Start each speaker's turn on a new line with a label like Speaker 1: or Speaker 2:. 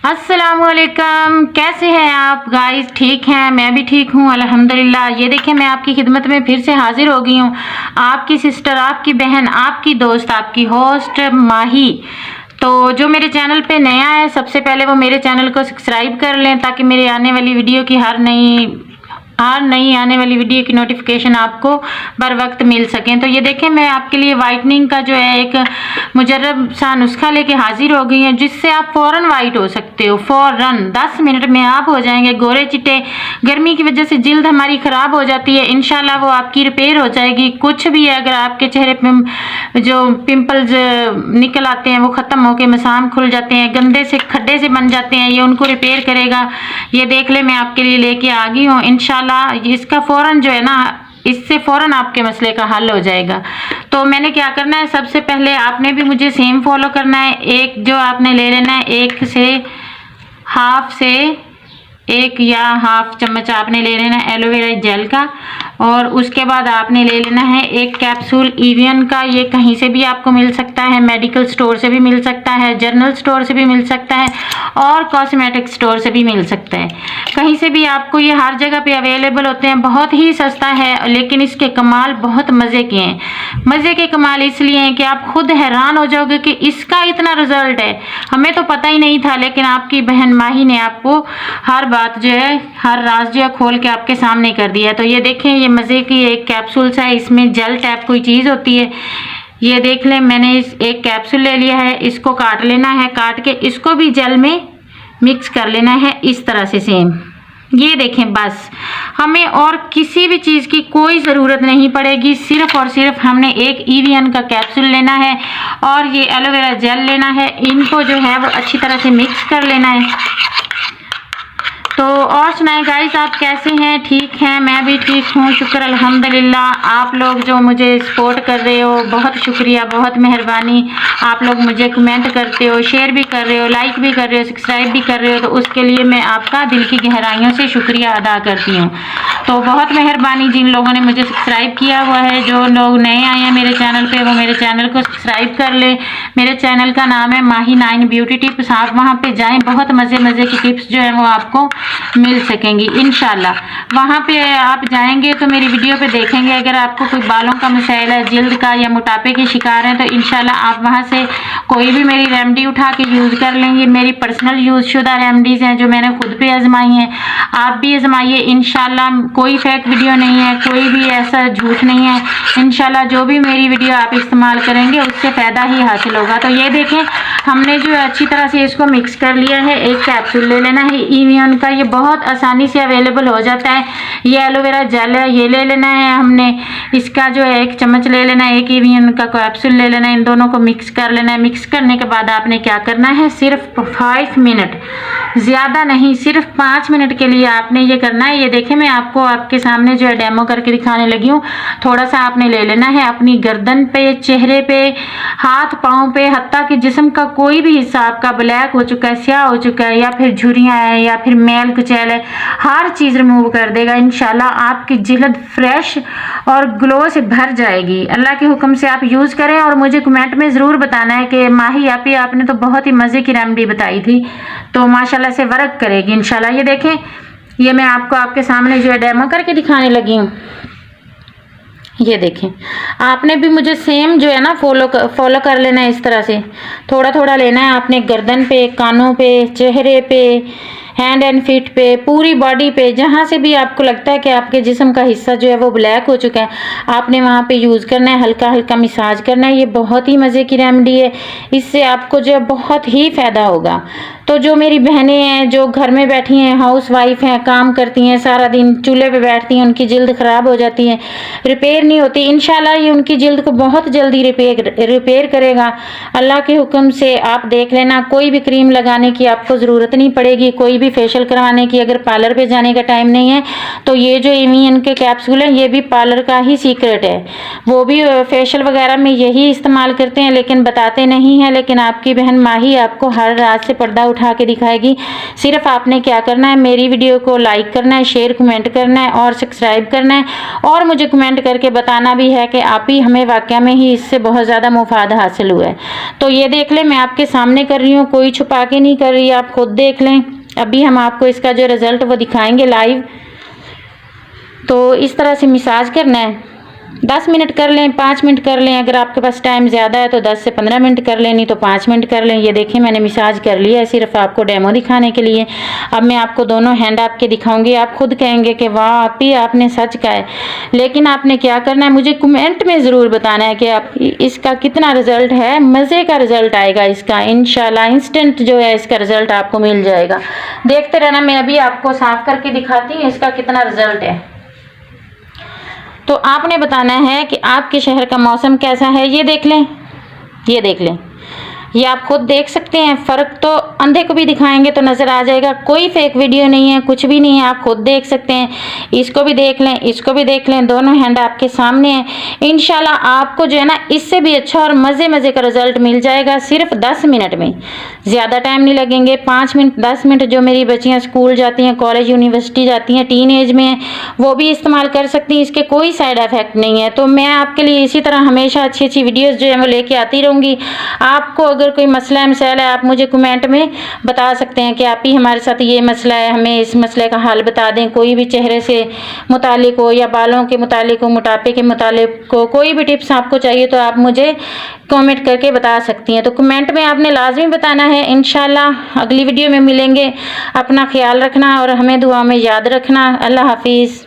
Speaker 1: अस्सलामुअलैकुम, कैसे हैं आप गाइस? ठीक हैं, मैं भी ठीक हूँ अल्हम्दुलिल्लाह। ये देखिए मैं आपकी खिदमत में फिर से हाजिर हो गई हूँ, आपकी सिस्टर, आपकी बहन, आपकी दोस्त, आपकी होस्ट माही। तो जो मेरे चैनल पे नया है, सबसे पहले वो मेरे चैनल को सब्सक्राइब कर लें ताकि मेरे आने वाली वीडियो की हर नई आने वाली वीडियो की नोटिफिकेशन आपको बर वक्त मिल सकें। तो ये देखें मैं आपके लिए वाइटनिंग का जो है एक मुजर्रब सा नुस्खा लेके हाजिर हो गई है, जिससे आप फ़ौरन वाइट हो सकते हो। फ़ौरन 10 मिनट में आप हो जाएंगे गोरे चिट्टे। गर्मी की वजह से जिल्द हमारी ख़राब हो जाती है, इंशाल्लाह वो आपकी रिपेयर हो जाएगी। कुछ भी है, अगर आपके चेहरे पे जो पिंपल्स निकल आते हैं वो ख़त्म होकर मसाम खुल जाते हैं, गंदे से खड्डे से बन जाते हैं, ये उनको रिपेयर करेगा। ये देख ले मैं आपके लिए लेके आ गई हूँ। इंशाल्लाह इसका फ़ौरन जो है ना, इससे फ़ौरन आपके मसले का हल हो जाएगा। तो मैंने क्या करना है, सबसे पहले आपने भी मुझे सेम फॉलो करना है। एक जो आपने ले लेना है, एक या हाफ चम्मच आपने ले लेना है एलोवेरा जेल का, और उसके बाद आपने ले लेना है एक कैप्सूल इवियन का। ये कहीं से भी आपको मिल सकता है, मेडिकल स्टोर से भी मिल सकता है, जनरल स्टोर से भी मिल सकता है, और कॉस्मेटिक स्टोर से भी मिल सकता है। कहीं से भी आपको ये हर जगह पे अवेलेबल होते हैं। बहुत ही सस्ता है, लेकिन इसके कमाल बहुत मज़े के हैं। मज़े के कमाल इसलिए हैं कि आप खुद हैरान हो जाओगे कि इसका इतना रिजल्ट है। हमें तो पता ही नहीं था, लेकिन आपकी बहन माही ने आपको हर बात जो है, हर राज जो है खोल के आपके सामने कर दिया है। तो ये देखें, ये मज़े की एक कैप्सूल्स है, इसमें जेल टैप कोई चीज़ होती है। ये देख लें, मैंने इस एक कैप्सूल ले लिया है, इसको काट लेना है, काट के इसको भी जेल में मिक्स कर लेना है इस तरह से सेम। ये देखें, बस हमें और किसी भी चीज़ की कोई ज़रूरत नहीं पड़ेगी। सिर्फ और सिर्फ हमने एक इवियन का कैप्सूल लेना है और ये एलोवेरा जेल लेना है। इनको जो है वो अच्छी तरह से मिक्स कर लेना है। तो और सुनाए गाइस, आप कैसे हैं? ठीक हैं? मैं भी ठीक हूँ, शुक्र अल्हम्दुलिल्लाह। आप लोग जो मुझे सपोर्ट कर रहे हो, बहुत शुक्रिया, बहुत मेहरबानी। आप लोग मुझे कमेंट करते हो, शेयर भी कर रहे हो, लाइक भी कर रहे हो, सब्सक्राइब भी कर रहे हो, तो उसके लिए मैं आपका दिल की गहराइयों से शुक्रिया अदा करती हूँ। तो बहुत मेहरबानी जिन लोगों ने मुझे सब्सक्राइब किया हुआ है। जो लोग नए आए हैं मेरे चैनल पे, वो मेरे चैनल को सब्सक्राइब कर ले। मेरे चैनल का नाम है माही 9 ब्यूटी टिप्स। आप वहाँ पे जाएं, बहुत मज़े की टिप्स जो है वो आपको मिल सकेंगी इंशाल्लाह। वहाँ पे आप जाएंगे तो मेरी वीडियो पे देखेंगे, अगर आपको कोई बालों का मसाइल है, जिल्द का या मोटापे के शिकार हैं, तो इंशाल्लाह आप वहाँ से कोई भी मेरी रेमेडी उठा के यूज़ कर लेंगे। मेरी पर्सनल यूज़ शुदा रेमडीज़ हैं जो मैंने खुद पे आजमाई हैं, आप भी आजमाइए इंशाल्लाह। कोई फेक वीडियो नहीं है, कोई भी ऐसा झूठ नहीं है। इंशाल्लाह जो भी मेरी वीडियो आप इस्तेमाल करेंगे उससे फ़ायदा ही हासिल होगा। तो ये देखें, हमने जो अच्छी तरह से इसको मिक्स कर लिया है। एक कैप्सूल ले लेना है इवियन का, ये बहुत आसानी से अवेलेबल हो जाता है। ये एलोवेरा जेल है, ये ले लेना है हमने। इसका जो है 1 चम्मच ले लेना है, एक इवियन का कैप्सूल ले लेना है। इन दोनों को मिक्स कर लेना है। मिक्स करने के बाद आपने क्या करना है, सिर्फ 5 मिनट, ज़्यादा नहीं, सिर्फ 5 मिनट के लिए आपने ये करना है। ये देखें, मैं आपको आपके सामने जो है डेमो करके दिखाने लगी हूँ। थोड़ा सा आपने ले लेना है अपनी गर्दन पे, चेहरे पे, हाथ पाँव पे, हत्ता कि जिस्म का कोई भी हिस्सा आपका ब्लैक हो चुका है, स्याह हो चुका है, या फिर झुर्रियाँ हैं, या फिर मैल कुचैल है, हर चीज़ रिमूव कर देगा इंशाल्लाह। आपकी जिल्द फ्रेश और ग्लो से भर जाएगी। अल्लाह के हुक्म से आप यूज़ करें और मुझे कमेंट में ज़रूर बताना है कि माही आपने तो बहुत ही मज़े की रेमेडी बताई थी, तो माशाल्लाह से वर्क करेगी इंशाल्लाह। ये देखें, ये मैं आपको आपके सामने जो है डेमो करके दिखाने लगी हूँ। ये देखें, आपने भी मुझे सेम जो है ना फॉलो कर लेना है। इस तरह से थोड़ा थोड़ा लेना है आपने, गर्दन पे, कानों पे, चेहरे पे, हैंड एंड फीट पे, पूरी बॉडी पे, जहाँ से भी आपको लगता है कि आपके जिस्म का हिस्सा जो है वो ब्लैक हो चुका है, आपने वहाँ पे यूज़ करना है। हल्का हल्का मसाज करना है। ये बहुत ही मज़े की रेमेडी है, इससे आपको जो है बहुत ही फ़ायदा होगा। तो जो मेरी बहनें हैं जो घर में बैठी हैं, हाउस वाइफ हैं, काम करती हैं, सारा दिन चूल्हे पे बैठती हैं, उनकी जिल्द ख़राब हो जाती है, रिपेयर नहीं होती, इंशाल्लाह ये उनकी जिल्द को बहुत जल्दी रिपेयर करेगा। अल्लाह के हुक्म से आप देख लेना, कोई भी क्रीम लगाने की आपको ज़रूरत नहीं पड़ेगी, कोई भी भी फेशियल करवाने की अगर पार्लर पे जाने का टाइम नहीं है तो ये जो एवियन के कैप्सूल हैं ये भी पार्लर का ही सीक्रेट है। वो भी फेशियल वगैरह में यही इस्तेमाल करते हैं लेकिन बताते नहीं हैं। लेकिन आपकी बहन माही आपको हर रात से पर्दा उठा के दिखाएगी। सिर्फ आपने क्या करना है, मेरी वीडियो को लाइक करना है, शेयर कमेंट करना है और सब्सक्राइब करना है और मुझे कमेंट करके बताना भी है कि आप ही हमें वाकई में ही इससे बहुत ज़्यादा मुफाद हासिल हुआ है। तो ये देख लें, मैं आपके सामने कर रही हूँ, कोई छुपा के नहीं कर रही, आप खुद देख लें। अभी हम आपको इसका जो रिज़ल्ट वो दिखाएंगे लाइव। तो इस तरह से मसाज करना है, 10 मिनट कर लें, 5 मिनट कर लें, अगर आपके पास टाइम ज़्यादा है तो 10 से 15 मिनट कर लें, नहीं तो 5 मिनट कर लें। ये देखिए मैंने मसाज कर लिया है सिर्फ आपको डेमो दिखाने के लिए। अब मैं आपको दोनों हैंड आपके दिखाऊंगी, आप खुद कहेंगे कि वाह आप ही आपने सच कहा है। लेकिन आपने क्या करना है, मुझे कमेंट में ज़रूर बताना है कि आप इसका कितना रिज़ल्ट है। मज़े का रिज़ल्ट आएगा इसका इंशाल्लाह, इंस्टेंट जो है इसका रिज़ल्ट आपको मिल जाएगा। देखते रहना, मैं अभी आपको साफ़ करके दिखाती हूँ इसका कितना रिज़ल्ट है। तो आपने बताना है कि आपके शहर का मौसम कैसा है। ये देख लें, ये देख लें, ये आप खुद देख सकते हैं। फ़र्क तो अंधे को भी दिखाएंगे तो नज़र आ जाएगा, कोई फेक वीडियो नहीं है, कुछ भी नहीं है, आप खुद देख सकते हैं। इसको भी देख लें, इसको भी देख लें, दोनों हैंड आपके सामने हैं। इंशाल्लाह आपको जो है ना इससे भी अच्छा और मज़े का रिज़ल्ट मिल जाएगा सिर्फ 10 मिनट में। ज़्यादा टाइम नहीं लगेंगे, 5 मिनट 10 मिनट। जो मेरी बच्चियाँ स्कूल जाती हैं, कॉलेज यूनिवर्सिटी जाती हैं, टीन एज में हैं, वो भी इस्तेमाल कर सकती हैं, इसके कोई साइड इफ़ेक्ट नहीं है। तो मैं आपके लिए इसी तरह हमेशा अच्छी वीडियोज़ जो है वो लेके आती रहूँगी। आपको अगर कोई मसला है मसाइल है, आप मुझे कमेंट में बता सकते हैं कि आप ही हमारे साथ ये मसला है, हमें इस मसले का हल बता दें। कोई भी चेहरे से मुतालिक हो या बालों के मुतालिक हो, मोटापे के मुतालिक हो, कोई भी टिप्स आपको चाहिए तो आप मुझे कमेंट करके बता सकती हैं। तो कमेंट में आपने लाजमी बताना है। इंशाल्लाह अगली वीडियो में मिलेंगे। अपना ख्याल रखना और हमें दुआ में याद रखना। अल्लाह हाफिज़।